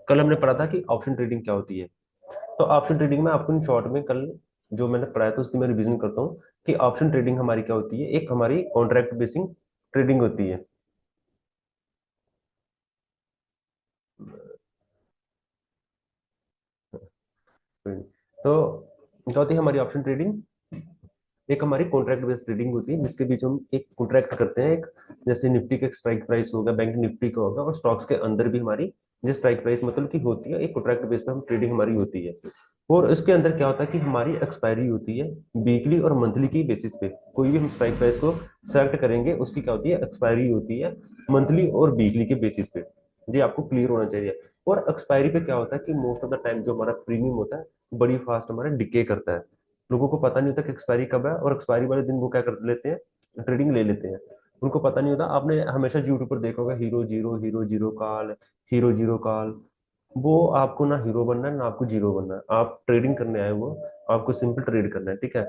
कल हमने पढ़ा था कि ऑप्शन ट्रेडिंग क्या होती है। तो ऑप्शन ट्रेडिंग में आपको इन शॉर्ट में कल जो मैंने पढ़ाया था उसकी मैं रिवीजन करता हूँ कि ऑप्शन ट्रेडिंग हमारी क्या होती है। एक हमारी कॉन्ट्रैक्ट बेसिंग ट्रेडिंग होती है। तो क्या होती है हमारी ऑप्शन ट्रेडिंग? एक हमारी कॉन्ट्रैक्ट बेस्ड ट्रेडिंग होती है जिसके बीच हम एक कॉन्ट्रैक्ट करते हैं। एक जैसे निफ्टी का स्ट्राइक प्राइस होगा, बैंक निफ्टी का होगा, और स्टॉक्स के अंदर भी हमारी जो स्ट्राइक प्राइस मतलब की होती है, एक कॉन्ट्रैक्ट बेस पे हम ट्रेडिंग हमारी होती है। और इसके अंदर क्या होता है कि हमारी एक्सपायरी होती है वीकली और मंथली की बेसिस पे। कोई भी हम स्ट्राइक प्राइस को सेलेक्ट करेंगे उसकी क्या होती है, एक्सपायरी होती है मंथली और वीकली के बेसिस पे। ये आपको क्लियर होना चाहिए। और एक्सपायरी पे क्या होता है कि मोस्ट ऑफ द टाइम जो हमारा प्रीमियम होता है बड़ी फास्ट हमारा डिके करता है। लोगों को पता नहीं होता कि एक्सपायरी कब है, और एक्सपायरी वाले दिन वो क्या कर लेते हैं, ट्रेडिंग ले लेते हैं। उनको पता नहीं होता। आपने हमेशा यूट्यूब पर देखा होगा hero zero, hero zero call, hero zero call. वो आपको ना हीरो बनना है ना आपको जीरो बनना है, आप ट्रेडिंग करने आए हो। आपको सिंपल ट्रेड करना है, ठीक है।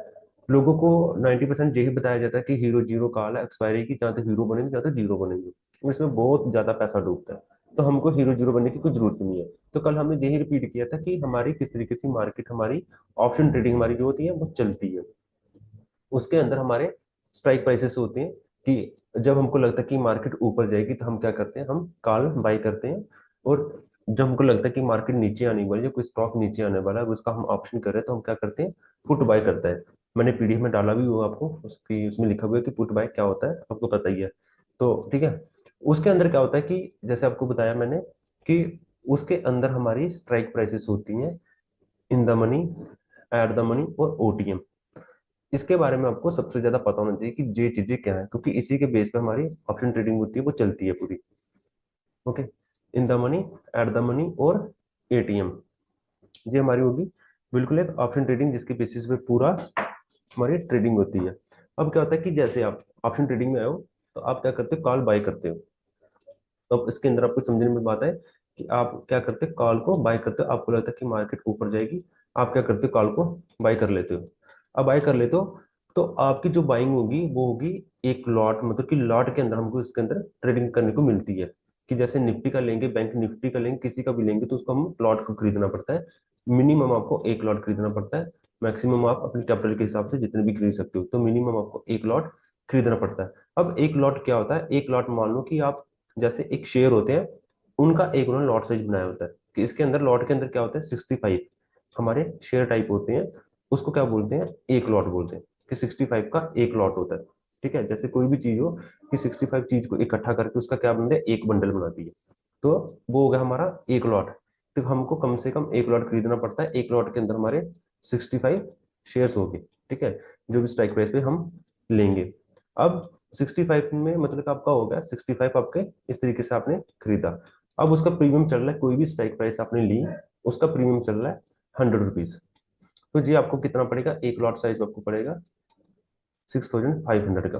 लोगों को 90% यही बताया जाता है कि हीरो जीरो कॉल है एक्सपायरी की, जहाँ तक हीरो बनेंगे जहाँ तक जीरो बनेंगे। इसमें बहुत ज्यादा पैसा डूबता है। तो हमको हीरो जीरो बनने की कोई जरूरत नहीं है। तो कल हमने यही रिपीट किया था कि हमारी किस तरीके से मार्केट, हमारी ऑप्शन ट्रेडिंग हमारी जो होती है वो चलती है। उसके अंदर हमारे स्ट्राइक प्राइसेस होते हैं कि जब हमको लगता है कि मार्केट ऊपर जाएगी तो हम क्या करते हैं, हम कॉल बाय करते हैं। और जब हमको लगता है कि मार्केट नीचे आने वाली है, कोई स्टॉक नीचे आने वाला है, उसका हम ऑप्शन कर रहे हैं, तो हम क्या करते हैं, पुट बाय करते हैं। मैंने पीडीएफ में डाला भी हुआ आपको, उसकी उसमें लिखा हुआ है कि पुट बाय क्या होता है, आपको पता ही है। तो ठीक है। उसके अंदर क्या होता है कि जैसे आपको बताया मैंने कि उसके अंदर हमारी स्ट्राइक प्राइसेस होती हैं in the money, at the money और ओटीएम। इसके बारे में आपको सबसे ज्यादा पता होना चाहिए कि ये चीजें क्या है, क्योंकि इसी के बेस पे हमारी ऑप्शन ट्रेडिंग होती है वो चलती है पूरी। Okay. In the money, at the money और एटीएम, ये हमारी होगी बिल्कुल एक ऑप्शन ट्रेडिंग जिसके बेसिस पे पूरा हमारी ट्रेडिंग होती है। अब क्या होता है कि जैसे आप ऑप्शन ट्रेडिंग में आए हो तो आप क्या करते हो, कॉल बाय करते हो। तो अब इसके अंदर आपको समझने में बात है कि आप क्या करते हो, कॉल को बाय करते हो। आपको लगता है कि मार्केट ऊपर जाएगी, आप क्या करते हो, कॉल को बाय कर लेते हो। अब बाय कर लेते हो तो आपकी जो बाइंग होगी वो होगी एक लॉट, मतलब कि लॉट के अंदर हमको इसके अंदर ट्रेडिंग करने को मिलती है। कि जैसे निफ्टी का लेंगे, बैंक निफ्टी का लेंगे, किसी का भी लेंगे तो उसको हम लॉट को खरीदना पड़ता है। मिनिमम आपको एक लॉट खरीदना पड़ता है। मैक्सिमम आप अपने कैपिटल के हिसाब से जितने भी खरीद सकते हो, तो मिनिमम आपको एक लॉट खरीदना पड़ता है। अब एक लॉट क्या होता है, एक लॉट मान लो कि आप जैसे एक शेयर होते हैं, उनका एक उन्होंने लॉट साइज बनाया होता है कि इसके अंदर लॉट के अंदर क्या होता है, 65 हमारे शेयर टाइप होते हैं। उसको क्या बोलते हैं, एक लॉट बोलते हैं कि 65 का एक लॉट होता है। ठीक है, जैसे कोई भी चीज हो कि 65 चीज को इकट्ठा करके उसका क्या बनता है, एक बंडल बनाती है। तो वो हो गया हमारा एक लॉट। तो हमको कम से कम एक लॉट खरीदना पड़ता है। एक लॉट के अंदर हमारे 65 शेयर्स होंगे। ठीक है, जो भी स्ट्राइक प्राइस पे हम लेंगे। अब 65 में मतलब आपका हो गया 65, आपके इस तरीके से आपने खरीदा। अब उसका प्रीमियम चल रहा है, कोई भी स्ट्राइक प्राइस आपने ली उसका प्रीमियम चल रहा है 100 रुपीज। तो जी आपको कितना पड़ेगा, एक लॉट साइज आपको पड़ेगा 6500 का।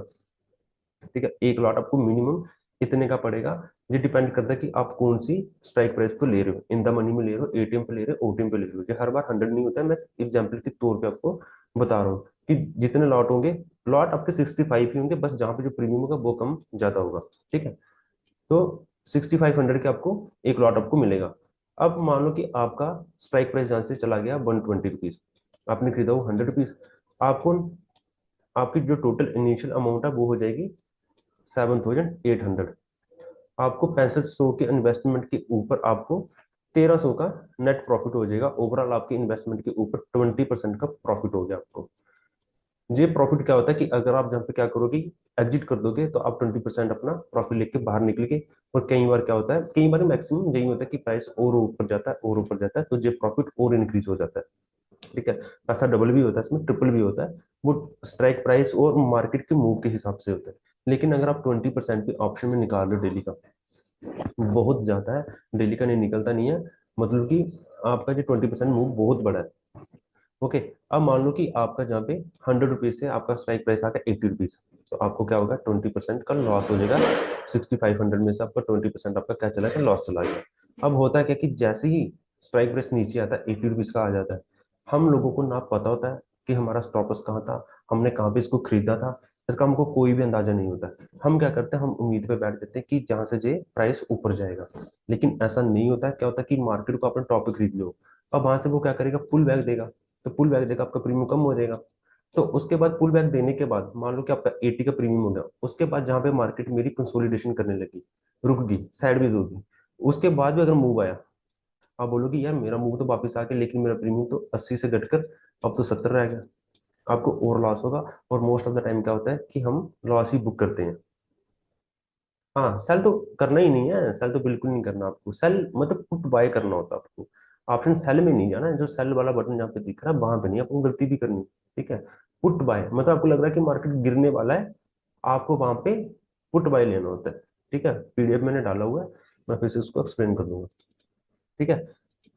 ठीक है, एक लॉट आपको मिनिमम इतने का पड़ेगा। ये डिपेंड करता है कि आप कौन सी स्ट्राइक प्राइस को ले रहे हो, इन द मनी में ले रहे हो, एटीएम पे ले रहे हो, ओटीएम पे ले रहे हो। ये हर बार 100 नहीं होता है, मैं एग्जाम्पल के तौर पे आपको बता रहा हूँ कि जितने लॉट होंगे, लॉट आपके 65 ही होंगे, बस जहां पे जो प्रीमियम होगा वो कम ज्यादा होगा। ठीक है, तो 6500 के आपको एक लॉट आपको मिलेगा। अब मान लो कि आपका स्ट्राइक प्राइस जहां से चला गया 120 रुपीज, आपने खरीदा वो 100 रुपीज। आपको आपकी जो टोटल इनिशियल अमाउंट है वो हो जाएगी 7800। आपको 6500 के इन्वेस्टमेंट के ऊपर आपको 1300 का नेट प्रॉफिट हो जाएगा। ओवरऑल आपके इन्वेस्टमेंट के ऊपर 20% का प्रॉफिट हो गया आपको। ये प्रॉफिट क्या होता है कि अगर आप जहाँ पे क्या करोगे, एग्जिट कर दोगे, तो आप 20% अपना प्रॉफिट लेके बाहर निकलोगे। और कई बार क्या होता है, कई बार मैक्सिमम यही होता है कि प्राइस और ऊपर जाता है और ऊपर जाता है, तो ये प्रॉफिट और इंक्रीज हो जाता है। ठीक है, पैसा डबल भी होता है, इसमें ट्रिपल भी होता है। वो स्ट्राइक प्राइस और मार्केट के मूव के हिसाब से होता है। लेकिन अगर आप 20% के ऑप्शन में निकाल रहे हो डेली का, बहुत ज्यादा है, डेली का नहीं निकलता नहीं है, मतलब कि आपका जो 20% मूव बहुत बड़ा है। ओके। अब मान लो कि आपका जहाँ पे 100 रुपीज से आपका स्ट्राइक प्राइस आ गया 80 रुपीज, तो आपको क्या होगा, 20% का लॉस हो जाएगा। 6500 में से आपका 20% आपका क्या चला गया, लॉस चला गया। अब होता है क्या कि जैसे ही स्ट्राइक प्राइस नीचे आता है 80 रुपीज का आ जाता है, हम लोगों को ना पता होता है कि हमारा स्टॉप लॉस कहाँ था, हमने कहाँ पे इसको खरीदा था। इसका हमको कोई भी अंदाजा नहीं होता। हम क्या करते हैं, हम उम्मीद पे बैठ जाते हैं कि जहां से जे प्राइस ऊपर जाएगा, लेकिन ऐसा नहीं होता है। क्या होता है कि मार्केट को आपने टॉप पे खरीद लो, अब वहां से वो क्या करेगा, पुल बैक देगा। तो पुल बैक देगा, आपका प्रीमियम कम हो जाएगा। तो उसके बाद पुल बैक देने के बाद मान लो कि आपका 80 का प्रीमियम हो गया, उसके बाद जहां पे मार्केट मेरी कंसोलिडेशन करने लगी, रुक गई, साइडवेज होगी, उसके बाद भी अगर मूव आया, आप बोलोगे यार मेरा मूव तो वापस आ गया, लेकिन मेरा प्रीमियम तो 80 से घटकर अब तो 70 रह गया, आपको और लॉस होगा। और मोस्ट ऑफ द टाइम क्या होता है कि हम लॉस ही बुक करते हैं। हाँ, सेल तो करना ही नहीं है, सेल तो बिल्कुल नहीं करना आपको। सेल मतलब पुट बाय करना होता है आपको। ऑप्शन सेल में नहीं जाना है, जो सेल वाला बटन जहाँ पे दिख रहा है वहां पे नहीं, आपको गलती भी करनी। ठीक है, पुट बाय मतलब आपको लग रहा है कि मार्केट गिरने वाला है, आपको वहां पे पुट बाय लेना होता है। ठीक है, पीडीएफ मैंने डाला हुआ है, मैं फिर से उसको एक्सप्लेन कर दूंगा। ठीक है,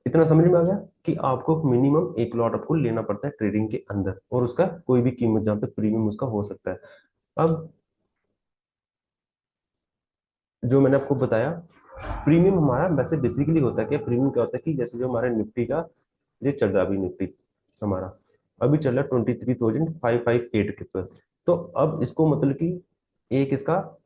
इतना समझ में आ गया कि आपको मिनिमम एक लॉट आपको लेना पड़ता है ट्रेडिंग के अंदर, और उसका कोई भी कीमत जहाँ पे प्रीमियम उसका हो सकता है। अब जो मैंने आपको बताया, प्रीमियम हमारा वैसे बेसिकली होता है क्या, प्रीमियम क्या होता है कि जैसे जो हमारे निफ्टी का ये चल रहा है अभी, निफ्टी हमारा अभी चल रहा है 23,558 के पर। तो अब इसको मतलब कि एक इसका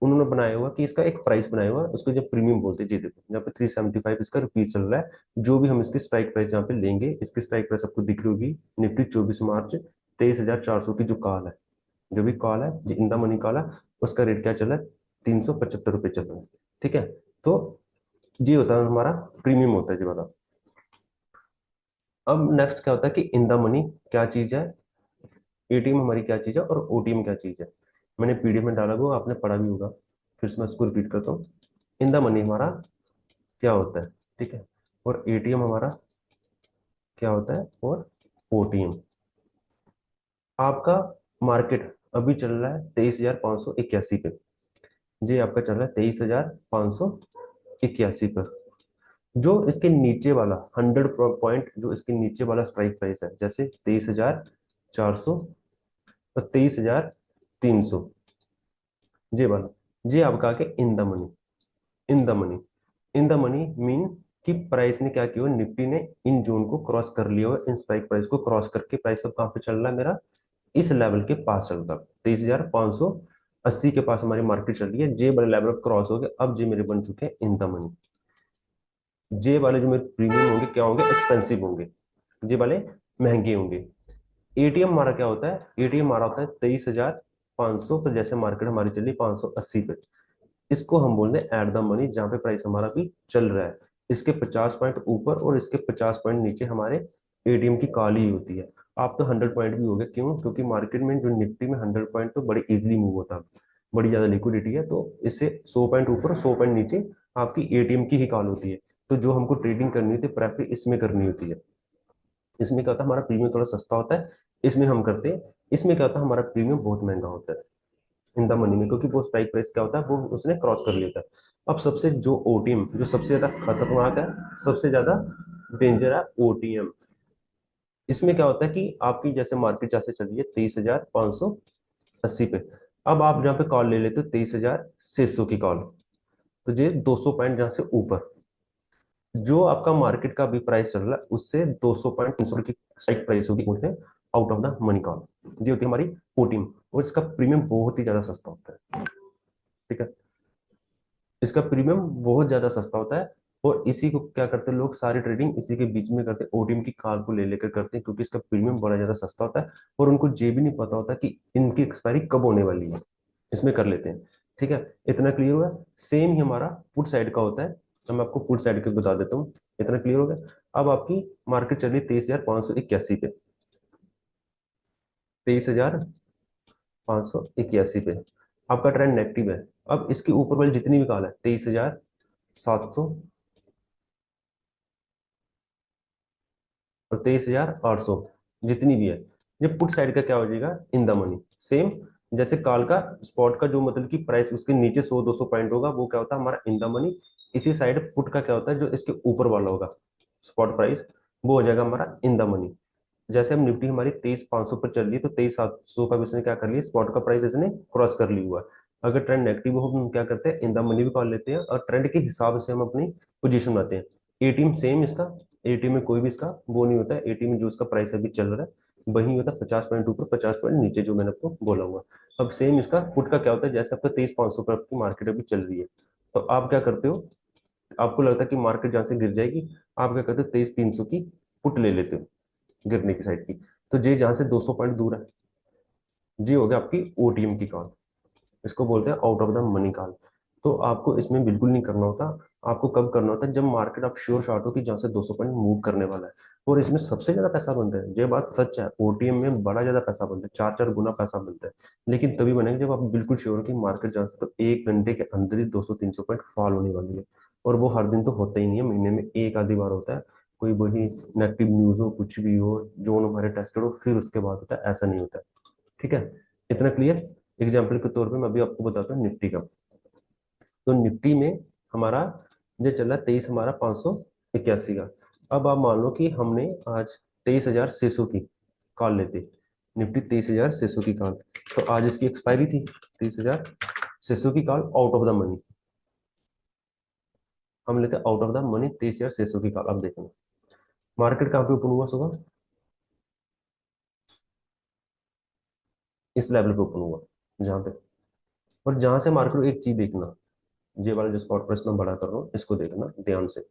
उन्होंने बनाया हुआ कि इसका एक प्राइस बनाया हुआ है, उसको जब प्रीमियम बोलते हैं। जी देखो यहाँ पे 375 इसका रुपीज चल रहा है, जो भी हम इसकी स्ट्राइक प्राइस यहाँ पे लेंगे, इसकी स्ट्राइक प्राइस आपको दिख रही होगी, निफ्टी 24 मार्च 23,400 की जो कॉल है, जो भी कॉल है, जो इन द मनी कॉल है, उसका रेट क्या चल रहा है, 375 रुपये चल रहा है। ठीक है, तो ये होता है हमारा प्रीमियम होता है जी वाला। अब नेक्स्ट क्या होता है कि इन द मनी क्या चीज है, एटीएम हमारी क्या चीज है, और ओटीएम क्या चीज है। मैंने पीडीएफ में डाला हुआ, आपने पढ़ा भी होगा, फिर से मैं इसको रिपीट करता हूँ। इन द मनी हमारा क्या होता है, ठीक है, और एटीएम हमारा क्या होता है, और ओटीएम। आपका मार्केट अभी चल रहा है 23,581 पे, जी आपका चल रहा है 23,581 पर। जो इसके नीचे वाला 100 पॉइंट, जो इसके नीचे वाला स्ट्राइक प्राइस है, जैसे 23,400 और 23,300, ये वाला, ये आपका आके in the money. In the money, in the money mean कि प्राइस ने क्या किया, निफ्टी ने इन जोन को क्रॉस कर लिया, और इन स्ट्राइक प्राइस को क्रॉस करके प्राइस अब कहाँ पे चल रहा है मेरा, इस लेवल के पास चल रहा है, 23,580 के पास हमारी मार्केट चल रही है। जे वाले लेवल क्रॉस हो गए, अब जे मेरे बन चुके हैं इन द मनी। जे वाले जो मेरे प्रीमियम होंगे क्या होंगे, एक्सपेंसिव होंगे, जे वाले महंगे होंगे। एटीएम हमारा क्या होता है, एटीएम हमारा होता है 23,500 पर, जैसे मार्केट हमारी चली 580 पे, इसको हम बोलते हैं एट द मनी, जहां पे प्राइस हमारा भी चल रहा है। इसके 50 पॉइंट ऊपर और इसके 50 पॉइंट नीचे हमारे एटीएम की कॉल ही होती है। आप तो 100 पॉइंट भी हो गए, क्यों, क्योंकि मार्केट में जो निफ्टी में 100 पॉइंट तो बड़े इजीली मूव होता है, बड़ी ज्यादा लिक्विडिटी है, तो इससे 100 पॉइंट ऊपर 100 पॉइंट नीचे आपकी एटीएम की ही कॉल होती है। तो जो हमको ट्रेडिंग करनी होती है, प्रेफर इसमें करनी होती है। इसमें क्या होता है, हमारा प्रीमियम थोड़ा सस्ता होता है, इसमें हम करते हैं। इसमें क्या होता है, हमारा प्रीमियम बहुत महंगा होता है इन द मनी में, क्योंकि वो स्ट्राइक प्राइस क्या होता है, वो उसने क्रॉस कर लिया था। अब सबसे जो ओटीएम जो सबसे ज्यादा खतरनाक है, सबसे ज्यादा डेंजर है ओटीएम। इसमें क्या होता है कि आपकी जैसे मार्केट जैसे चली है 23,580 पे, अब आप जहाँ पे कॉल ले लेते हो 23,600 की कॉल, तो ये 200 पॉइंट जहाँ से ऊपर, जो आपका मार्केट का भी प्राइस चल रहा है उससे 200 पॉइंट 300 की स्ट्राइक प्राइस होगी उसमें, out of the money call, ये होती है हमारी ओटीएम। और इसका प्रीमियम बहुत ही ज्यादा सस्ता होता है। ठीक है, इसका प्रीमियम बहुत ज्यादा सस्ता होता है, और इसी को क्या करते हैं लोग, सारी ट्रेडिंग इसी के बीच में करते हैं, ओटीएम की कार को ले लेकर करते हैं, क्योंकि इसका प्रीमियम बड़ा ज्यादा सस्ता होता है, और उनको ये भी नहीं पता होता कि इनकी एक्सपायरी कब होने वाली है, इसमें कर लेते हैं। ठीक है, इतना क्लियर हुआ। सेम ही हमारा पुट साइड का होता है, तो मैं आपको पुट साइड के बता देता हूँ। इतना क्लियर हो गया। अब आपकी मार्केट चल रही है 23,581 पे, 23,581 पे आपका ट्रेंड नेगेटिव है। अब इसके ऊपर वाली जितनी भी कॉल है, 23,700 और 23,800, जितनी भी है, ये पुट साइड का क्या हो जाएगा, इन द मनी। सेम जैसे कॉल का स्पॉट का जो मतलब कि प्राइस उसके नीचे 100-200 पॉइंट होगा, वो क्या होता है हमारा इन द मनी। इसी साइड पुट का क्या होता है, जो इसके ऊपर वाला होगा स्पॉट प्राइस, वो हो जाएगा हमारा इन द मनी। जैसे हम निफ्टी हमारी 23,500 पर चल रही है, तो 23,700 का भी इसने क्या कर लिया, स्पॉट का प्राइस इसने क्रॉस कर लिया हुआ है। अगर ट्रेंड नेगेटिव हो, हम क्या करते हैं, इन द मनी भी कॉल लेते हैं, और ट्रेंड के हिसाब से हम अपनी पोजीशन बनाते हैं। एटीएम सेम इसका, एटीएम में कोई भी इसका वो नहीं होता है, एटीएम में जो इसका प्राइस अभी चल रहा है वही होता है 50 पॉइंट ऊपर 50 पॉइंट नीचे, जो मैंने आपको बोला हुआ। अब सेम इसका पुट का क्या होता है, जैसे आपका 23,500 पर आपकी मार्केट अभी चल रही है, तो आप क्या करते हो, आपको लगता है कि मार्केट जहां से गिर जाएगी, आप क्या करते हो, 23,300 की पुट ले लेते हो गिरने की साइड की। तो जे जहां से 200 पॉइंट दूर है, जी हो गया आपकी ओटीएम की कॉल, इसको बोलते हैं out of the money call. तो आपको इसमें बिल्कुल नहीं करना होता। आपको कब करना होता है, जब मार्केट आप श्योर शॉट हो कि जहां से 200 पॉइंट मूव करने वाला है, और इसमें सबसे ज्यादा पैसा बनता है, ये बात सच है, ओटीएम में बड़ा ज्यादा पैसा बनता है, 4-4 गुना पैसा बनता है। लेकिन तभी बनेगा जब आप बिल्कुल श्योर हो कि मार्केट जहां से तो 1 घंटे के अंदर ही 200-300 पॉइंट फॉल होने वाली है। और वो हर दिन तो होता ही नहीं है, महीने में एक आधी बार होता है। कोई वही नेगेटिव न्यूज हो, कुछ भी हो, जोन हमारे टेस्टेड हो, फिर उसके बाद होता है, ऐसा नहीं होता है। ठीक है, इतना क्लियर। एग्जाम्पल के तौर पे मैं अभी आपको बताता हूँ निफ्टी का। तो निफ्टी में हमारा जो चला 23 हमारा 581 का। अब आप मान लो कि हमने आज 23,600 की कॉल लेते, निफ्टी 23,600 की कॉल, तो आज इसकी एक्सपायरी थी 23,600 की call out of the money. हम लेते आउट ऑफ द मनी 23,600 की कॉल। अब देखना मार्केट कहाँ पे ओपन हुआ सुबह, इस लेवल पे ओपन हुआ जहां पे। और जहां से मार्केट, एक चीज देखना, ये वाला जो स्पॉट प्राइस मैं बड़ा कर रहा हूँ इसको देखना ध्यान से।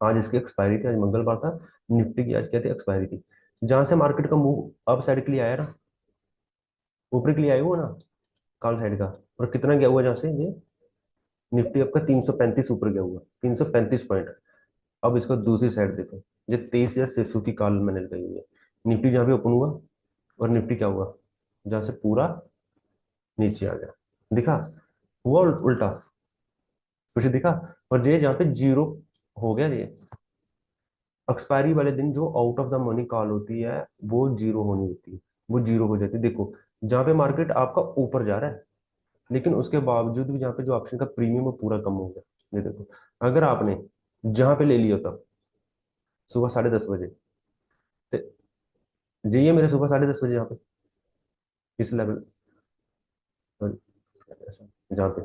आज इसकी एक्सपायरी थी, आज मंगलवार था, निफ्टी की आज क्या थी, एक्सपायरी थी। जहां से मार्केट का मूव अप साइड के लिए आया ना, ऊपर के लिए आया हुआ ना, काल साइड का, और कितना गया हुआ जहां से ये, निफ्टी आपका 335 ऊपर गया हुआ, 335 पॉइंट। अब इसको दूसरी साइड देखो, ये 23,600 की कॉल मैंने लगाई हुई है, निफ्टी जहाँ पे ओपन हुआ, और निफ्टी क्या हुआ, जहां से पूरा नीचे आ गया, दिखा, हुआ उल्टा, कुछ दिखा। और ये जहाँ पे जीरो हो गया, ये एक्सपायरी वाले दिन जो out of the money call होती है, वो जीरो होनी होती है, वो जीरो हो जाती है। देखो जहाँ पे मार्केट आपका ऊपर जा रहा है, लेकिन उसके बावजूद भी जहाँ पे जो ऑप्शन का प्रीमियम वो पूरा कम हो गया। ये देखो, अगर आपने जहाँ पे ले लिया था सुबह 10:30 बजे, तो जी ये मेरे सुबह 10:30 बजे यहाँ पे इस लेवल, जहाँ पे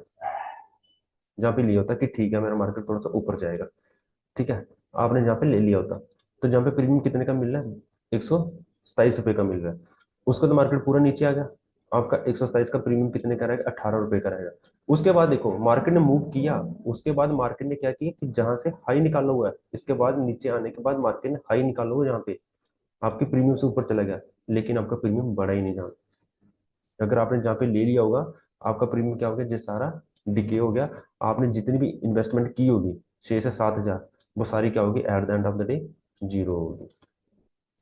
जहाँ पे लिया होता कि ठीक है मेरा मार्केट थोड़ा सा ऊपर जाएगा, ठीक है, आपने जहाँ पे ले लिया होता, तो जहाँ पे प्रीमियम कितने का मिल रहा है, 127 रुपये का मिल रहा है, उसका तो मार्केट पूरा नीचे आ गया, आपका 127 का प्रीमियम कितने का रहेगा, 18 रुपये का रहेगा। उसके बाद देखो मार्केट ने मूव किया, उसके बाद मार्केट ने क्या किया कि जहां से हाई निकाला हुआ है, इसके बाद नीचे आने के बाद मार्केट ने हाई निकाला हुआ है जहाँ पे, आपके प्रीमियम से ऊपर चला गया, लेकिन आपका प्रीमियम बढ़ा ही नहीं जहाँ। अगर आपने जहाँ पे ले लिया होगा, आपका प्रीमियम क्या हो गया, जो सारा डिके हो गया, आपने जितनी भी इन्वेस्टमेंट की होगी 6 से 7 हजार, वो सारी क्या होगी at the end of the day, zero होगी।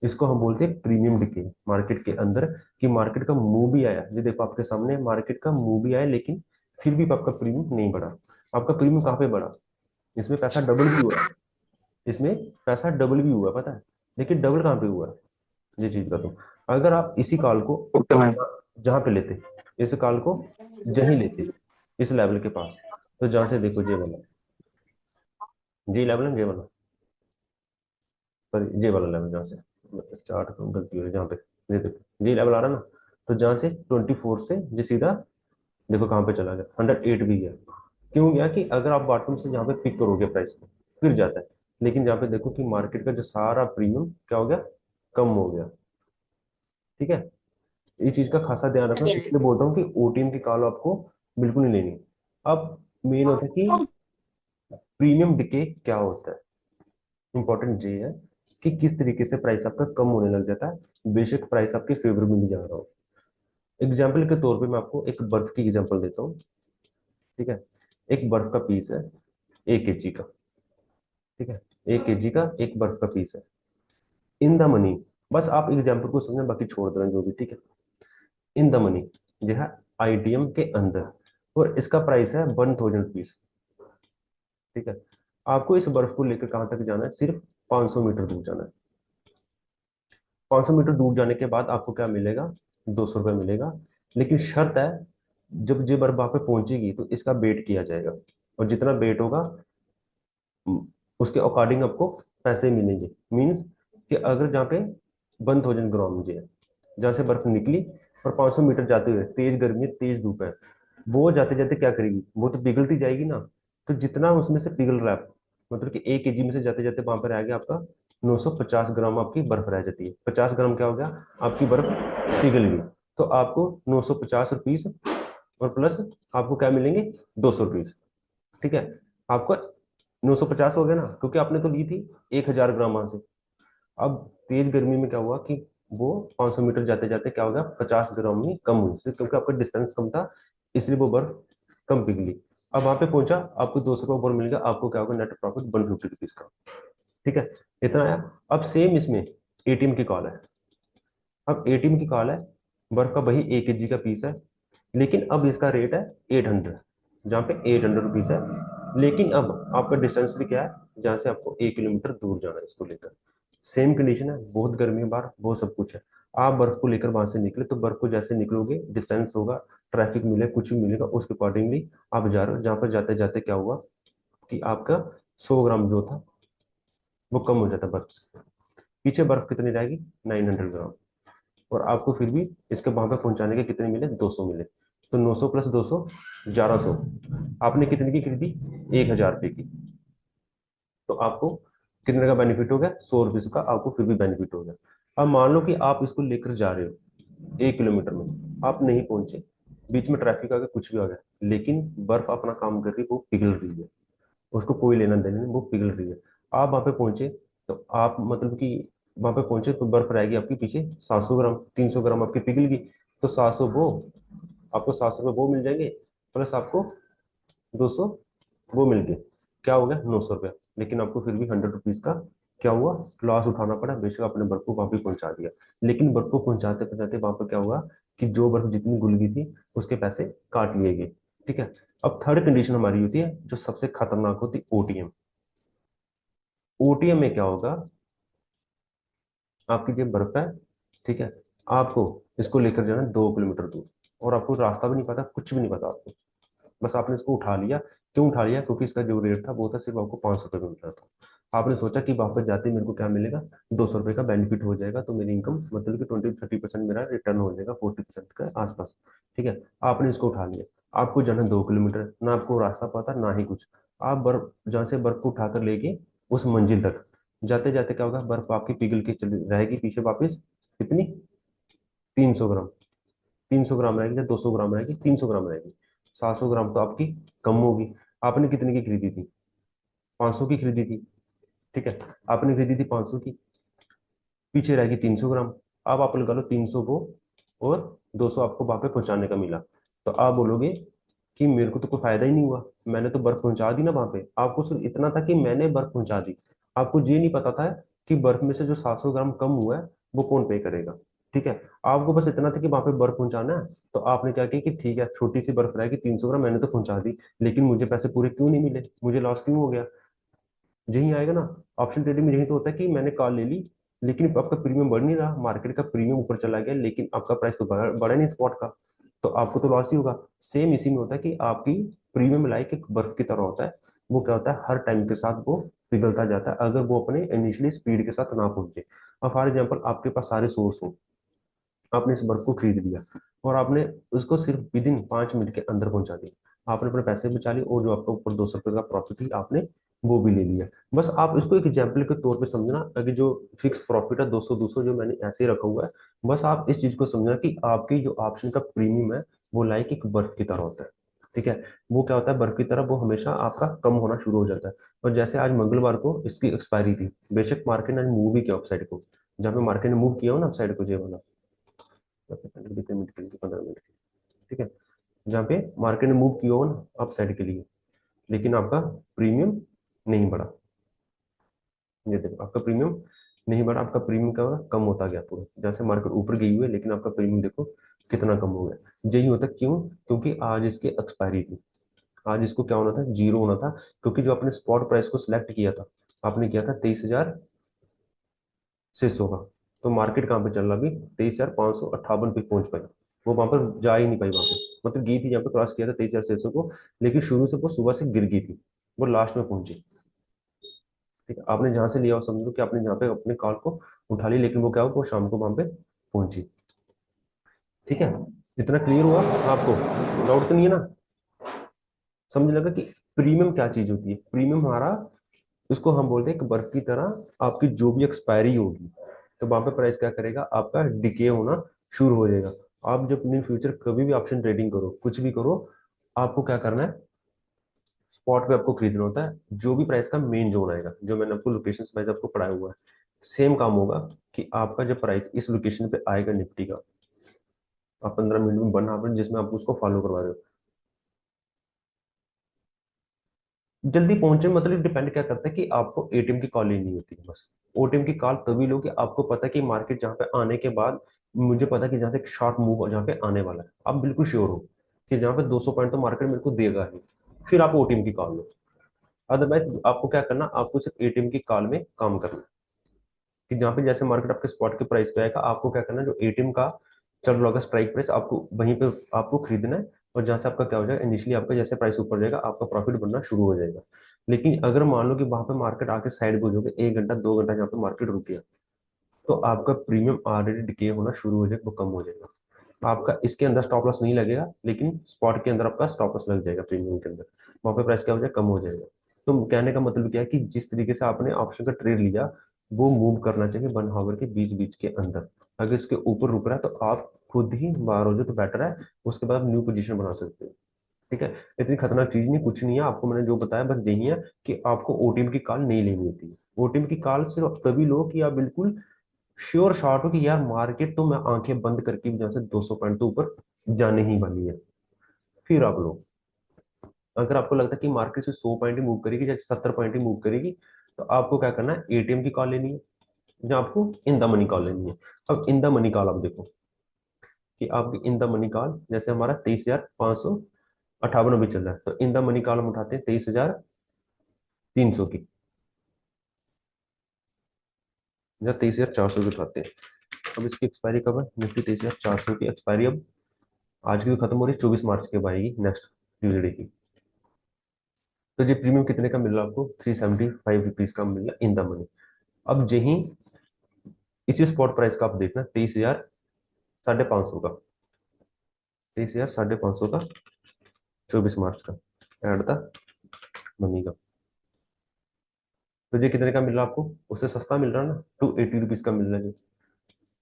इसको हम बोलते हैं प्रीमियम डिके मार्केट के अंदर, कि मार्केट का मूव भी आया, ये देखो आपके सामने मार्केट का मूव भी आया, लेकिन फिर भी आपका प्रीमियम नहीं बढ़ा। आपका प्रीमियम कहाँ पे बढ़ा, इसमें पैसा डबल भी हुआ है, इसमें पैसा डबल भी हुआ है, पता है, लेकिन डबल कहाँ पे हुआ है, ये चीज का। तो अगर आप इसी कॉल को ओके मैम। जहां पे लेते, इस कॉल को जहीं लेते, इस लेवल के पास, तो जहां से देखो जे वाला, जे लेवल है, जे वाला, सॉरी जे वाला लेवल, जहां से चार्ट को गलती हो रही है, जहाँ पे ये देखो जे लेवल आ रहा है ना, तो जहां से 24 से जे सीधा देखो कहाँ पे चला गया, 108 भी गया। क्यों गया, कि अगर आप बॉटम से जहाँ पे पिक करोगे प्राइस को, फिर जाता है। लेकिन जहाँ पे देखो कि मार्केट का जो सारा प्रीमियम क्या हो गया, कम हो गया। ठीक है, इस चीज का खासा ध्यान रखना, इसलिए बोलता हूँ कि ओटीएम की कॉल आपको बिल्कुल नहीं लेनी। अब मेन होता है कि प्रीमियम डिके क्या होता है, इंपॉर्टेंट ये है कि किस तरीके से प्राइस आपका कम होने लग जाता है, बेशक प्राइस आपके फेवर में भी जा रहा हो। एग्जाम्पल के तौर पे मैं आपको एक बर्फ की एग्जाम्पल देता हूँ। ठीक है, एक बर्फ का पीस है 1 kg का, ठीक है, 1 kg का एक बर्फ का पीस है, इन द मनी, बस आप एग्जाम्पल को समझना, बाकी छोड़ देना जो भी, ठीक है। इन द मनी जो है आईटीएम के अंदर, और इसका प्राइस है 1,000 रुपीज। ठीक है, आपको इस बर्फ को लेकर कहाँ तक जाना है, सिर्फ 500 मीटर दूर जाना है। 500 मीटर दूर जाने के बाद आपको क्या मिलेगा, 200 रुपये मिलेगा। लेकिन शर्त है, जब ये बर्फ वहां पे पहुंचेगी तो इसका वेट किया जाएगा, और जितना वेट होगा उसके अकॉर्डिंग आपको पैसे मिलेंगे। मीन्स कि अगर जहाँ पे 1,000 ग्राम जी है, जहाँ से बर्फ निकली, और 500 मीटर जाते हुए तेज गर्मी है, तेज धूप है, वो जाते जाते क्या करेगी, वो तो पिघलती जाएगी ना। तो जितना उसमें से पिघल रहा है, मतलब कि 1 kg में से जाते जाते वहां पर आ गया आपका 950 ग्राम आपकी बर्फ रह जाती है। 50 ग्राम क्या हो गया, आपकी बर्फ पिघल गई। तो आपको 950 रुपीज और प्लस आपको क्या मिलेंगे, 200 रुपीज। ठीक है, आपका 950 हो गया ना, क्योंकि आपने तो ली थी 1000 ग्राम वहां से। अब तेज गर्मी में क्या हुआ कि वो 500 मीटर जाते जाते क्या हो गया, 50 ग्राम में कम हुई, सिर्फ क्योंकि आपका डिस्टेंस कम था, इसलिए वो बर्फ कम पिघली। अब वहां पे पहुंचा, आपको 200 रुपये ऊपर मिल गया, आपको क्या होगा, नेट प्रॉफिट 150 रुपीज का। ठीक है, इतना आया। अब सेम इसमें एटीएम की कॉल है। अब एटीएम की कॉल है, बर्फ का वही 1 kg का पीस है, लेकिन अब इसका रेट है 800, जहाँ पे 800 रुपीज है। लेकिन अब आपका डिस्टेंस भी क्या है, जहाँ से आपको 1 किलोमीटर दूर जाना है इसको लेकर। सेम कंडीशन है, बहुत गर्मी है बाहर, बहुत सब कुछ है। आप बर्फ को लेकर वहां से निकले, तो बर्फ को जैसे निकलोगे, डिस्टेंस होगा, ट्रैफिक मिले, कुछ भी मिलेगा, उसके अकॉर्डिंगली आप जा रहे हो। जहाँ पर जाते जाते क्या हुआ कि आपका 100 ग्राम जो था वो कम हो जाता बर्फ से। पीछे बर्फ कितनी रहेगी, 900 ग्राम। और आपको फिर भी इसके वहां पे पहुंचाने के कितने मिले, 200 मिले। तो 900 प्लस 200, 1100। आपने कितने की खरीदी, 1000 रुपये की। तो आपको कितने का बेनिफिट हो गया, 100 रुपीज का आपको फिर भी बेनिफिट हो गया। अब मान लो कि आप इसको लेकर जा रहे हो 1 किलोमीटर में, आप नहीं पहुंचे, बीच में ट्रैफिक आ गया, कुछ भी आ गया, लेकिन बर्फ अपना काम कर रही है, वो पिघल रही है, उसको कोई लेना देना नहीं, वो पिघल रही है। आप वहां पे पहुंचे, तो आप मतलब कि वहां पे पहुंचे तो बर्फ रहेगी आपकी पीछे 700 ग्राम, 300 ग्राम आपकी पिघल गई। तो 700 वो, आपको 700 रुपये वो मिल जाएंगे, प्लस आपको 200 वो मिल गए, क्या हो गया, 900 रुपया। लेकिन आपको फिर भी 100 रुपीज का क्या हुआ, लॉस उठाना पड़ा। बेशक आपने बर्फ को वहां पे पहुंचा दिया, लेकिन बर्फ को पहुंचाते पहुंचाते वहां पर क्या हुआ कि जो बर्फ जितनी गुल गई थी, उसके पैसे काट लिए गए। ठीक है, अब थर्ड कंडीशन हमारी होती है जो सबसे खतरनाक होती, ओटीएम। ओटीएम में क्या होगा, आपकी जो बर्फ है, ठीक है, आपको इसको लेकर जाना है 2 किलोमीटर दूर, और आपको रास्ता भी नहीं पता, कुछ भी नहीं पता आपको। बस आपने इसको उठा लिया। क्यों उठा लिया, क्योंकि इसका जो रेट था वो था सिर्फ आपको 500 रुपये का मिल रहा था। आपने सोचा कि वापस जाते ही मेरे को क्या मिलेगा, 200 रुपये का बेनिफिट हो जाएगा, तो मेरी इनकम मतलब कि 20-30% मेरा रिटर्न हो जाएगा, 40% के आसपास। ठीक है, आपने इसको उठा लिया। आपको जाना 2 किलोमीटर, ना आपको रास्ता पता ना ही कुछ। आप बर्फ जहाँ से बर्फ को उठाकर लेके उस मंजिल तक जाते जाते क्या होगा, बर्फ आपकी पिघल के चली रहेगी पीछे वापस। कितनी, 300 ग्राम। 300 ग्राम रहेगी या 200 ग्राम रहेगी, 300 ग्राम रहेगी। 700 ग्राम तो आपकी कम होगी। आपने कितने की खरीदी थी, 500 की खरीदी थी। ठीक है, आपने खरीदी थी 500 की, पीछे रहेगी 300 ग्राम। अब आप लगा लो 300 को, और 200 आपको वहां पे पहुंचाने का मिला। तो आप बोलोगे कि मेरे को तो कोई फायदा ही नहीं हुआ, मैंने तो बर्फ पहुंचा दी ना वहां पे। आपको सिर्फ इतना था कि मैंने बर्फ पहुंचा दी, आपको ये नहीं पता था कि बर्फ में से जो 700 ग्राम कम हुआ है वो कौन पे करेगा। ठीक है, आपको बस इतना था कि वहां पे बर्फ पहुंचाना है। तो आपने क्या किया कि ठीक है, छोटी सी बर्फ रहेगी 300 ग्राम, मैंने तो पहुंचा दी, लेकिन मुझे पैसे पूरे क्यों नहीं मिले, मुझे लॉस क्यों हो गया। यही आएगा ना, ऑप्शन ट्रेडिंग में यही तो होता है कि मैंने कॉल ले ली, लेकिन आपका प्रीमियम बढ़ नहीं रहा, मार्केट का प्रीमियम ऊपर चला गया, लेकिन आपका प्राइस तो बढ़ा नहीं स्पॉट का, तो आपको तो लॉस ही होगा। सेम इसी में होता है कि आपकी प्रीमियम लाइक एक बर्फ की तरह होता है, वो क्या होता है, हर टाइम के साथ वो पिघलता जाता है, अगर वो अपने इनिशियली स्पीड के साथ ना पहुंचे। अब फॉर एग्जाम्पल आपके पास सारे सोर्स हो, आपने इस बर्फ को खरीद लिया, और आपने उसको सिर्फ विद इन 5 मिनट के अंदर पहुंचा दिया, आपने अपने पैसे बचा लिए, और जो आपका ऊपर 200 रुपये का प्रॉफिट ही आपने वो भी ले लिया। बस आप इसको एक एग्जाम्पल के तौर पे समझना, अगर जो फिक्स प्रॉफिट है 200 200 जो मैंने ऐसे ही रखा हुआ है, बस आप इस चीज को समझना कि आपकी जो ऑप्शन का प्रीमियम है वो लाइक एक बर्फ की तरह होता है। ठीक है, वो क्या होता है, बर्फ की तरह वो हमेशा आपका कम होना शुरू हो जाता है। और जैसे आज मंगलवार को इसकी एक्सपायरी थी, बेशक मार्केट ने मूव भी किया अपसाइड को, जहाँ पे मार्केट ने मूव किया हो ना अपसाइड को, ये वाला कितने मिनट के लिए, 15 मिनट के लिए। ठीक है, जहाँ पे मार्केट ने मूव किया हो ना अप साइड के लिए, लेकिन आपका प्रीमियम नहीं बढ़ा। ये देखो, आपका प्रीमियम नहीं बढ़ा, आपका प्रीमियम क्या होगा, कम होता गया पूरा, जैसे मार्केट ऊपर गई हुई है, लेकिन आपका प्रीमियम देखो कितना कम हो गया। यही होता है, क्यों, क्योंकि आज इसकी एक्सपायरी थी, आज इसको क्या होना था, जीरो होना था। क्योंकि जो आपने स्पॉट प्राइस को सिलेक्ट किया था, आपने किया था 23,600 का, तो मार्केट कहाँ पे चल रहा, अभी 23,558 पे पहुंच पाई। वो वहां पर जा ही नहीं पाई, वहां पे मतलब गई थी, जहाँ पे क्रॉस किया था 23,600 को, लेकिन शुरू से वो सुबह से गिर गई थी, वो लास्ट में पहुंची। ठीक है, आपने जहां से लिया हो, समझ लो कि आपने जहाँ पे अपने कॉल को उठा ली, लेकिन वो क्या हुआ, वो शाम को वहां पे पहुंची। ठीक है, इतना क्लियर हुआ आपको, डाउट तो नहीं है ना। समझ लगा कि प्रीमियम क्या चीज होती है, प्रीमियम हमारा इसको हम बोलते हैं कि बर्फ की तरह आपकी जो भी एक्सपायरी होगी, तो वहां पे प्राइस क्या करेगा, आपका डिके होना शुरू हो जाएगा। आप जब इन फ्यूचर कभी भी ऑप्शन ट्रेडिंग करो, कुछ भी करो, आपको क्या करना है, स्पॉट पे आपको खरीदना होता है। जो भी प्राइस का मेन जोन आएगा, जो मैंने आपको लोकेशन वाइज आपको पढ़ाया हुआ है, सेम काम होगा कि आपका जब प्राइस इस लोकेशन पे आएगा निफ्टी का, आप 15 मिनट में 1 आवर जिसमें आप उसको फॉलो करवा रहे हो, जल्दी पहुंचे मतलब डिपेंड क्या करता है कि आपको एटीएम की कॉल लेनी होती है बस। ओटीएम की कॉल तभी लो कि आपको पता है कि मार्केट जहां पे आने के बाद, मुझे पता है कि जहां से एक शॉर्ट मूव जहां पे आने वाला है, आप बिल्कुल श्योर हो कि जहां पे 200 पॉइंट तो मार्केट मेरे को देगा ही, फिर आप ओटीएम की कॉल लो। अदरवाइज आपको क्या करना, आपको सिर्फ एटीएम की कॉल में काम करना है। कि जहाँ पे जैसे मार्केट आपके स्पॉट के प्राइस पे आएगा, आपको क्या करना है, जो एटीएम का चल रहा होगा स्ट्राइक प्राइस, आपको वहीं पे आपको खरीदना है। और जहां से आपका क्या हो जाएगा, इनिशियली आपका जैसे प्राइस ऊपर जाएगा, आपका प्रॉफिट बनना शुरू हो जाएगा। लेकिन अगर मान लो कि वहां पे मार्केट आके साइड हो जाओगे, 1 घंटा 2 घंटा जहाँ पे मार्केट रुकी है, तो आपका प्रीमियम ऑलरेडी डिके होना शुरू हो जाएगा, वो कम हो जाएगा। आपका इसके अंदर स्टॉप लॉस नहीं लगेगा, लेकिन स्पॉट के अंदर आपका स्टॉप लॉस लग जाएगा, प्रीमियम के अंदर वहां पे प्राइस क्या हो जाएगा, कम हो जाएगा। तो कहने का मतलब क्या है कि जिस तरीके से आपने ऑप्शन का ट्रेड लिया, वो मूव करना चाहिए 1 आवर के बीच बीच के अंदर। अगर इसके ऊपर रुक रहा है तो आप खुद ही बाहर हो जाए तो बेटर है, उसके बाद आप न्यू पोजीशन बना सकते हो। ठीक है, इतनी खतरनाक चीज नहीं, कुछ नहीं है। आपको मैंने जो बताया बस यही है कि आपको ओटीएम की कॉल नहीं लेनी होती है। ओटीएम की कॉल सिर्फ तभी लो कि आप बिल्कुल श्योर शॉट हो कि यार मार्केट तो मैं आंखें बंद करके भी जैसे 200 पॉइंट तो ऊपर जाने ही वाली है, फिर आप लो। अगर आपको लगता है कि मार्केट से 100 पॉइंट ही मूव करेगी या 70 पॉइंट ही मूव करेगी, तो आपको क्या करना है, एटीएम की कॉल लेनी है, या आपको इन द मनी कॉल लेनी है। अब इन द मनी कॉल आप देखो कि आपकी इन द मनी कॉल, जैसे हमारा 23,558 अभी चल रहा है, तो इन द मनी कॉल हम उठाते हैं 23,300 की, या 23,400 की उठाते हैं। अब इसकी एक्सपायरी कब है, निफ्टी 23,400 की एक्सपायरी अब आज की तो खत्म हो रही है, 24 मार्च के बाद आएगी, नेक्स्ट ट्यूजडे की। तो ये प्रीमियम कितने का मिल रहा है आपको, 375 रुपीज का मिल रहा है इन द मनी। अब यही इसी स्पॉट प्राइस का आप देखना 23,550 का, 23,550 का 24 मार्च का, एट द मनी का। तो ये कितने का मिल रहा है आपको, उससे सस्ता मिल रहा है ना, 280 रुपीज का मिल रहा है जी।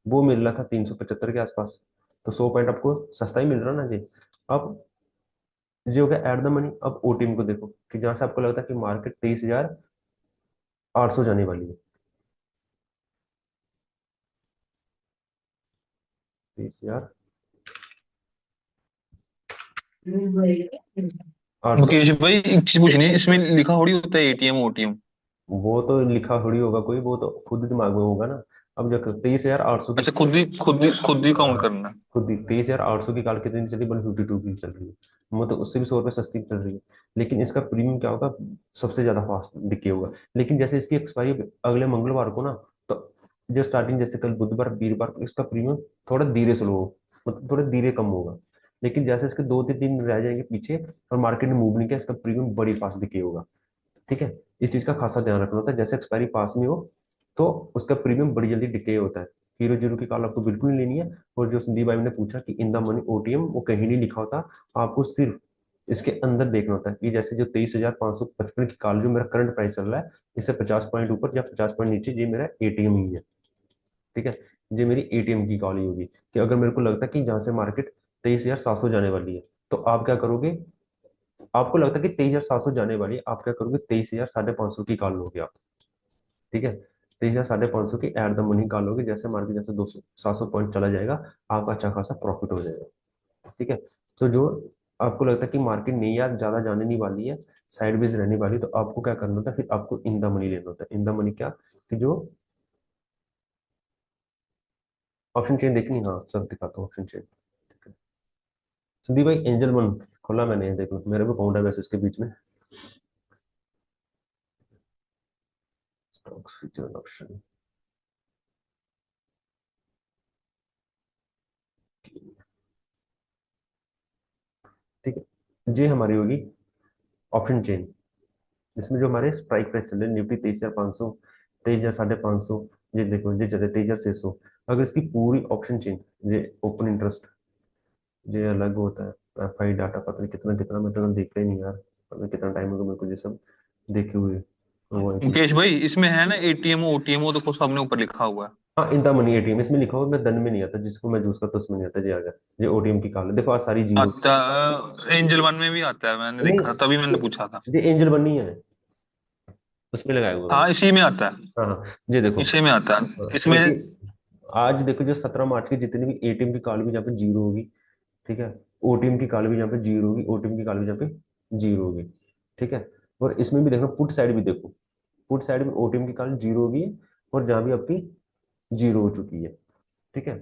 वो मिल रहा था 375 के आसपास, तो 100 पॉइंट आपको सस्ता ही मिल रहा है ना जी। अब ये हो गया एट द मनी। अब ओटीएम को देखो कि जहां से आपको लगता है कि मार्केट 23,800 जाने वाली है, 23,800। मुकेश भाई, एक चीज पूछनी है, इसमें लिखा थोड़ी होता है एटीएम ओटीएम। वो तो लिखा थोड़ी होगा कोई, वो तो खुद दिमाग में होगा ना। अब जो 23,800 की, अच्छा, खुद ही काउंट हाँ, करना है। खुद ही 23,800 की कॉल कितनी चली, 152 की चल रही है, मतलब उससे भी 100 रुपये सस्ती चल रही है। लेकिन इसका प्रीमियम क्या होगा, सबसे ज्यादा फास्ट डिके होगा। लेकिन जैसे इसकी एक्सपायरी अगले मंगलवार को ना, तो जो स्टार्टिंग जैसे कल बुधवार वीरवार को इसका प्रीमियम थोड़ा धीरे स्लो हो, मतलब थोड़ा धीरे कम होगा। लेकिन जैसे इसके 2 3 दिन रह जाएंगे पीछे और मार्केट ने मूव नहीं किया, इसका प्रीमियम बड़ी फास्ट डिके होगा। ठीक है, इस चीज का खासा ध्यान रखना होता है। जैसे एक्सपायरी पास में हो, तो उसका प्रीमियम बड़ी जल्दी डिके होता है। हीरो जीरो की कॉल आपको बिल्कुल नहीं लेनी है। और जो संदीप भाई ने पूछा कि इन द मनी ओटीएम, वो कहीं नहीं लिखा होता, आपको सिर्फ इसके अंदर देखना होता है कि जैसे जो 23,555 की कॉल जो मेरा करंट प्राइस चल रहा है, इससे 50 पॉइंट ऊपर या 50 पॉइंट नीचे, ये मेरा एटीएम ही है। ठीक है, ये मेरी एटीएम की कॉल ही होगी। कि अगर मेरे को लगता है कि जहां से मार्केट 23,700 जाने वाली है, तो आप क्या करोगे, आपको लगता है कि 23,700 जाने वाली है, आप क्या करोगे, 23,550 की कॉल लोगे आप। ठीक है, 23,550 की एट द मनी कॉल लोगे, जैसे मार्केट जैसे 200 700 पॉइंट चला जाएगा, आपका अच्छा खासा प्रॉफिट हो जाएगा। ठीक है, तो जो आपको लगता है कि मार्केट नहीं यार ज्यादा जाने नहीं वाली है, साइडवेज रहने वाली, तो आपको क्या करना होता है, फिर आपको इन द मनी लेना होता है। इन द मनी क्या, कि जो ऑप्शन चेन देखनी, हाँ सब दिखाता हूँ ऑप्शन चेन। संदीप भाई एंजल वन खोला मैंने, देख लो मेरे को अकाउंट है वैसे इसके बीच में, स्टॉक्स फ्यूचर ऑप्शन। ठीक है, ये हमारी होगी ऑप्शन चेन, जिसमें जो हमारे स्ट्राइक प्राइस चल रहे हैं, निफ्टी 23,500, 23,550, ये देखो ये चल रहा है 23,600। अगर इसकी पूरी ऑप्शन चेन, ये ओपन इंटरेस्ट, ये अलग होता है, एफ आई डाटा पता नहीं कितना कितना, मैं तो देखता ही नहीं यार, पता नहीं कितना टाइम होगा मेरे को ये सब देखे हुए। तो वो है चीज। मुकेश भाई इसमें है ना एटीएम ओटीएम, वो देखो सामने ऊपर लिखा हुआ है। हाँ, इन द मनी एटीएम इसमें लिखा हुआ, मैं दन में नहीं आता, जिसको मैं यूज करता हूँ उसमें नहीं आता जी। अगर ये ओटीएम की कॉल देखो, आज सारी जीरो। आता एंजल वन में भी आता है, मैंने नहीं, देखा तभी मैंने पूछा था। ये एंजल बनी है, उसमें लगाया हुआ मैंने। हाँ इसी में आता है, हाँ हाँ, ये देखो। इसी में आता है हाँ, इसमें। आज देखो जो 17 मार्च की जितनी भी एटीएम की कॉल भी जहाँ पे जीरो होगी, ठीक है, ओटीएम की कॉल भी जहाँ पे जीरो होगी, ओटीएम की कॉल भी जहाँ पे जीरो होगी, ठीक है। और इसमें भी देखो, पुट साइड भी देखो, पुट साइड में ओटीएम की कॉल जीरो होगी, और जहाँ भी आपकी जीरो हो चुकी है, ठीक है।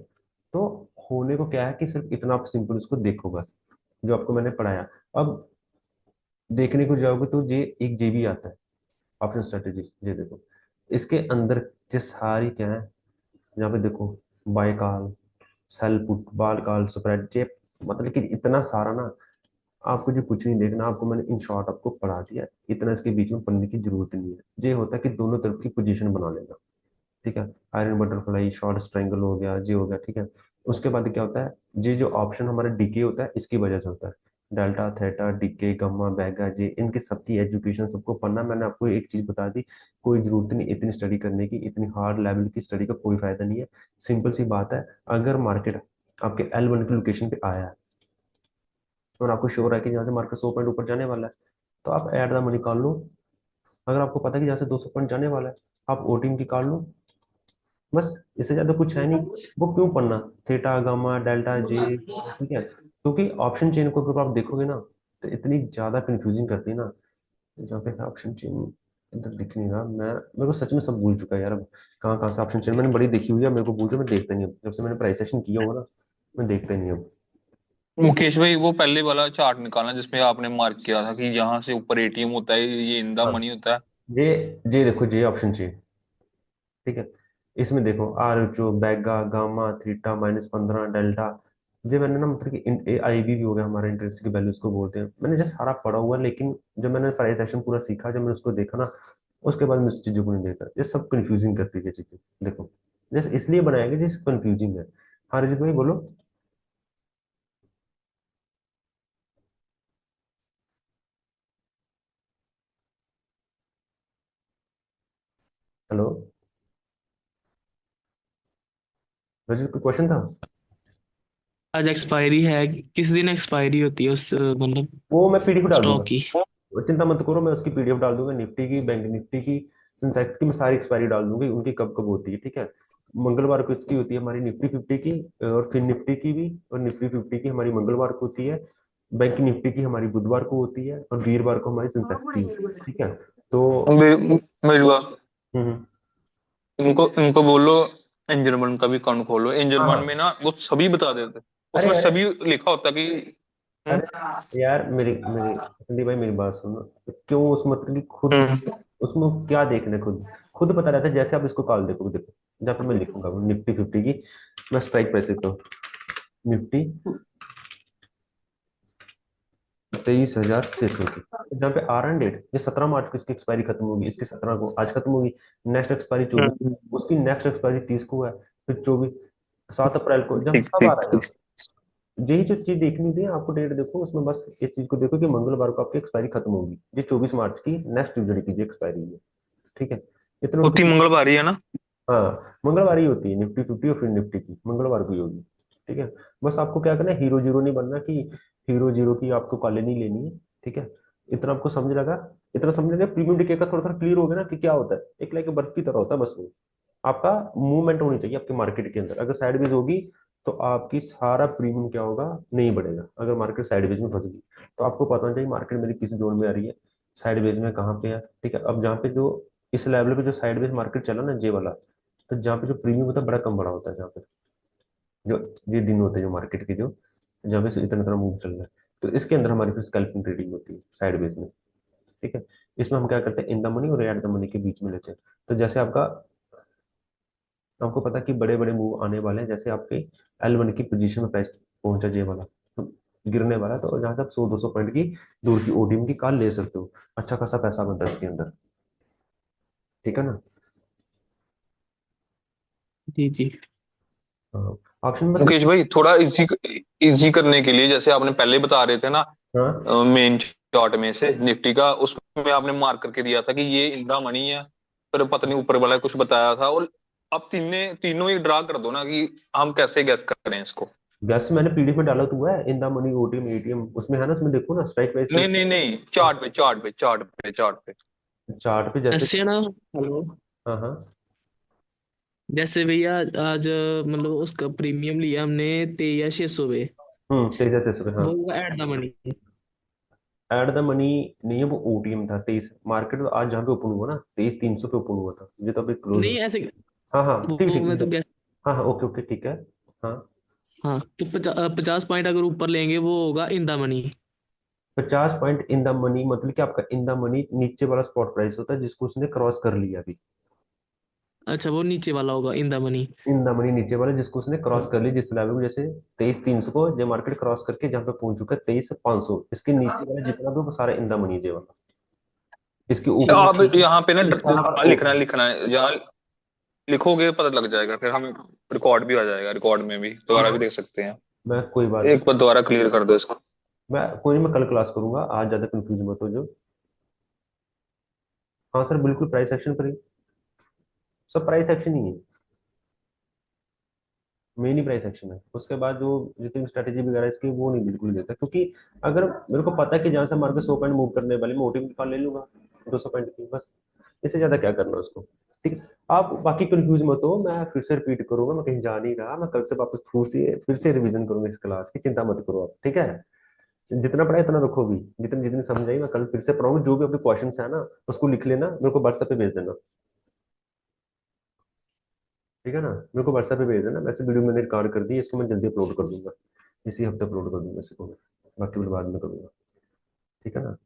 तो होने को क्या है कि सिर्फ इतना आप सिंपल इसको देखो बस, जो आपको मैंने पढ़ाया। अब देखने को जाओगे तो ये एक जेबी आता है, ऑप्शन स्ट्रेटेजी, ये देखो। इसके अंदर ये सारी क्या है, यहाँ पे देखो, बाय कॉल, सेल पुट, बाल कॉल, स्प्रेड, ये मतलब कि इतना सारा ना, आपको जो कुछ नहीं देखना, आपको मैंने इन शॉर्ट आपको पढ़ा दिया, इतना इसके बीच में पढ़ने की जरूरत नहीं है। ये होता है कि दोनों तरफ की पोजीशन बना लेना, ठीक है। आयरन बटरफ्लाई, शॉर्ट स्ट्रैंगल हो गया, जे हो गया, ठीक है। उसके बाद क्या होता है, ये जो ऑप्शन हमारा डीके होता है, इसकी वजह से होता है। डेल्टा, थेटा, डीके, गम्मा, बैगा, जे, इनकी सबकी एजुकेशन सबको पढ़ना। मैंने आपको एक चीज बता दी, कोई जरूरत नहीं इतनी स्टडी करने की, इतनी हार्ड लेवल की स्टडी का कोई फायदा नहीं है। सिंपल सी बात है, अगर मार्केट आपके L1 की लोकेशन पे आया है, और आपको श्योर है कि यहाँ से मार्केट 100 पॉइंट ऊपर जाने वाला है, तो आप ऐड द मनी निकाल लो। अगर आपको पता है कि यहाँ से 200 पॉइंट जाने वाला है, आप ओटीएम की निकाल लो, बस। इससे ज्यादा कुछ है नहीं। वो क्यों पढ़ना, थीटा, गामा, डेल्टा, जे, ठीक है। क्योंकि ऑप्शन चेन को अगर आप देखोगे ना, तो इतनी ज्यादा कंफ्यूजिंग करती है ना। जहाँ पे ऑप्शन चेन इधर दिख नहीं रहा, मैं मेरे को सच में सब भूल चुका है यार अब। कहाँ कहाँ से ऑप्शन चेन मैंने बड़ी देखी हुई है, मेरे को भूल, जो मैं देखता नहीं अब, जब से मैंने प्राइसेशन किया होगा ना, मैं देखता ही नहीं अब। मुकेश भाई वो पहले वाला चार्ट निकालना जिसमें आपने मार्क किया था कि यहाँ से ऊपर एटीएम होता है, ये इंदा हाँ, मनी होता है। जे, जे देखो, जे ऑप्शन चेन, ठीक है। इसमें देखो, आर जो बैगा, गामा, थीटा, -15, डेल्टा, जो मैंने ना मतलब कि आई भी हो गया, हमारा इंटरेस्ट की वैल्यू उसको बोलते हैं, मैंने जैसे सारा पढ़ा हुआ है, लेकिन जब मैंने प्राइस एक्शन पूरा सीखा, जब मैंने उसको देखा ना, उसके बाद मैं इस चीजों को नहीं देखा। ये सब कंफ्यूजिंग करती है चीजें, देखो, जैसे इसलिए बनाया गया जिस कंफ्यूजिंग है। हाँ रजित भाई बोलो। हेलो, रजित कोई क्वेश्चन था? आज एक्सपायरी है, किस दिन एक्सपायरी होती है उस मतलब वो मैं पीडीएफ डाल स्टॉक दूंगा, की? चिंता मत करो, मैं उसकी पीडीएफ डाल दूंगा, निफ्टी की, बैंक निफ्टी की, सेंसेक्स की, मैं सारी एक्सपायरी डाल दूंगी, उनकी कब कब होती है, ठीक है। मंगलवार को इसकी होती है हमारी निफ्टी 50 की, और फिर निफ्टी की भी, और निफ्टी 50 की हमारी मंगलवार को होती है। बैंक निफ्टी की हमारी बुधवार को होती है, और वीरवार को हमारी सेंसेक्स की होती है, ठीक है। तो मेरी बात, हम्म, इनको इनको बोलो एंजल वन का भी अकाउंट खोलो। एंजल हाँ वन में हाँ। ना वो सभी बता देते, अरे उसमें यार, सभी लिखा होता कि हम्म, अरे यार, मेरी मेरी संदीप भाई, मेरी बात सुनो। क्यों उस मतलब कि खुद, हम्म, उसमें क्या देखना है, खुद खुद पता रहता है। जैसे आप इसको कॉल देखो, देखो जहाँ पे मैं लिखूंगा निफ्टी 50 की, मैं स्ट्राइक प्राइस लिखता हूँ, निफ्टी 23,600 की, जहाँ पे आर एंड डेट, ये 17 मार्च को इसकी एक्सपायरी खत्म होगी, इसकी 17 को आज खत्म होगी, नेक्स्ट एक्सपायरी 24, उसकी नेक्स्ट एक्सपायरी 30 को है, फिर 24, 7 अप्रैल को, जब ठीक सब आ ठीक रहा है। ठीक। यही जो चीज देखनी थी आपको, डेट देखो उसमें, बस इस चीज को देखो कि मंगलवार को आपकी एक्सपायरी खत्म होगी, ये 24 मार्च की नेक्स्ट ट्यूजडे की एक्सपायरी है, ठीक है। इतना होती उसको, मंगलवार ही है ना। हाँ मंगलवार ही होती है निफ्टी 50, और फिर निफ्टी की मंगलवार को ही होगी, ठीक है। बस आपको क्या करना है, हीरो जीरो नहीं बनना कि हीरो जीरो की आपको कॉलेज नहीं लेनी है, ठीक है। इतना आपको समझ लगा, इतना समझ लगा, प्रीमियम डिके का थोड़ा थोड़ा क्लियर हो गया ना कि क्या होता है, एक लाइक बर्फ की तरह होता है बस वो। आपका मूवमेंट होनी चाहिए आपके मार्केट के अंदर, अगर साइडवेज होगी, तो आपकी सारा प्रीमियम क्या होगा, नहीं बढ़ेगा। अगर मार्केट साइडवेज में फंस गई, तो आपको पता होना चाहिए मार्केट मेरी किस जोन में आ रही है, साइडवेज में कहाँ पे है, ठीक है। अब जहाँ पे जो इस लेवल पे जो साइडवेज मार्केट चला ना, जे वाला, तो जहाँ पे जो प्रीमियम होता है बड़ा कम बड़ा होता है, जहाँ पे जो ये दिन होते हैं जो मार्केट के, जो जहाँ पे इतना इतना मूव चल रहा है, तो इसके अंदर हमारी फिर स्कैल्पिंग ट्रेडिंग होती है साइडवेज में, ठीक है। इसमें हम क्या करते हैं, इन द मनी और एट द मनी के बीच में लेते हैं। तो जैसे आपका, आपको पता है कि बड़े बड़े मूव आने वाले हैं, जैसे आपके L1 की पोजीशन में प्राइस पहुंचा जे वाला, तो गिरने वाला है, तो जहां से आप 100-200 पॉइंट की दूर की ओटीएम की कॉल ले सकते हो, अच्छा खासा पैसा बनता है इसके अंदर, ठीक है ना। जी जी। हाँ, ऑप्शन बस। मुकेश भाई थोड़ा इजी इजी करने के लिए, जैसे आपने पहले बता रहे थे ना हाँ मेन चार्ट में से निफ्टी का, उसमें उसमें आपने मार्क करके दिया था कि ये इंदा मनी है, फिर पता नहीं ऊपर वाला कुछ बताया था, और अब तीनों ही ड्रा कर दो ना कि हम कैसे गैस करें इसको। गैस मैंने पीडीएफ में डाला तो हुआ है, in the money OTM ATM उसमें है ना, उसमें देखो ना स्ट्राइक प्राइस नहीं नहीं नहीं, चार्ट पे। चार्ट पे जैसे। ऐसे है ना। हेलो। हाँ हाँ। जैसे भैया आज मतलब उसका प्रीमियम लिया हमने 23,600 पे। 23 हाँ। वो हुआ at the money. At the money नहीं है, वो ओटीएम था 23 मार्केट, तो आज जहाँ पे ओपन हुआ ना 23,300 पे ओपन हुआ था, ये तो अभी क्लोज नहीं हो। ऐसे। हाँ हाँ ठीक वो ठीक मैं तो ठीक। क्या। हाँ हाँ ओके ओके ठीक है। हाँ। हाँ तो 50 पॉइंट अगर ऊपर लेंगे वो होगा in the money. 50 point in the money मतलब कि आपका इन द मनी नीचे वाला स्पॉट प्राइस होता है जिसको उसने क्रॉस कर लिया अभी। अच्छा वो नीचे वाला होगा in the money. In the money नीचे वाला जिसको उसने क्रॉस कर लिया, जिस लेवल को, जैसे 23,300 को जो मार्केट क्रॉस करके जहाँ पे पहुंच चुका है 23,500, इसके नीचे वाला जितना भी वो सारा इन द मनी वाला। इसके ऊपर चलो अब ठीक है। यहाँ पे ना इस वाला वाला लिखना OTM। लिखना है, जहाँ लिखोगे पता लग जाएगा, फिर हम रिकॉर्ड भी आ जाएगा, रिकॉर्ड में भी दोबारा भी देख सकते हैं। मैं कोई बात नहीं। एक बार दोबारा क्लियर कर दो इसको। मैं कोई नहीं, मैं कल क्लास करूंगा, आज ज्यादा कंफ्यूज मत हो जो। हाँ सर बिल्कुल प्राइस एक्शन पर ही, सब प्राइस एक्शन ही है, मेन ही प्राइस एक्शन है। उसके बाद जो जितनी स्ट्रेटेजी वगैरह है इसकी वो नहीं बिल्कुल देता, क्योंकि अगर मेरे को पता है कि जहां से मार्केट 100 पॉइंट मूव करने वाली, मैं ओटीएम निकाल ले लूंगा 200 पॉइंट की बस, इससे ज्यादा क्या करना है उसको। ठीक है। आप बाकी कंफ्यूज मत हो, मैं फिर से रिपीट करूंगा, मैं कहीं जा नहीं रहा, मैं कल से वापस फिर से रिवीजन करूंगा इस क्लास की, चिंता मत करो आप, ठीक है। जितना पढ़ा इतना रखो भी, जितनी जितनी समझ आई मैं कल फिर से पढ़ाऊंगा, जो भी आपके क्वेश्चन है ना उसको लिख लेना, मेरे को व्हाट्सएप पे भेज देना। ठीक है ना, मेरे को व्हाट्सएप पे भेज देना, वैसे वीडियो मैंने रिकॉर्ड कर दी है, इसको मैं जल्दी अपलोड कर दूंगा, इसी हफ्ते अपलोड कर दूंगा इसको, बाकी फिर बाद में करूंगा। ठीक है ना।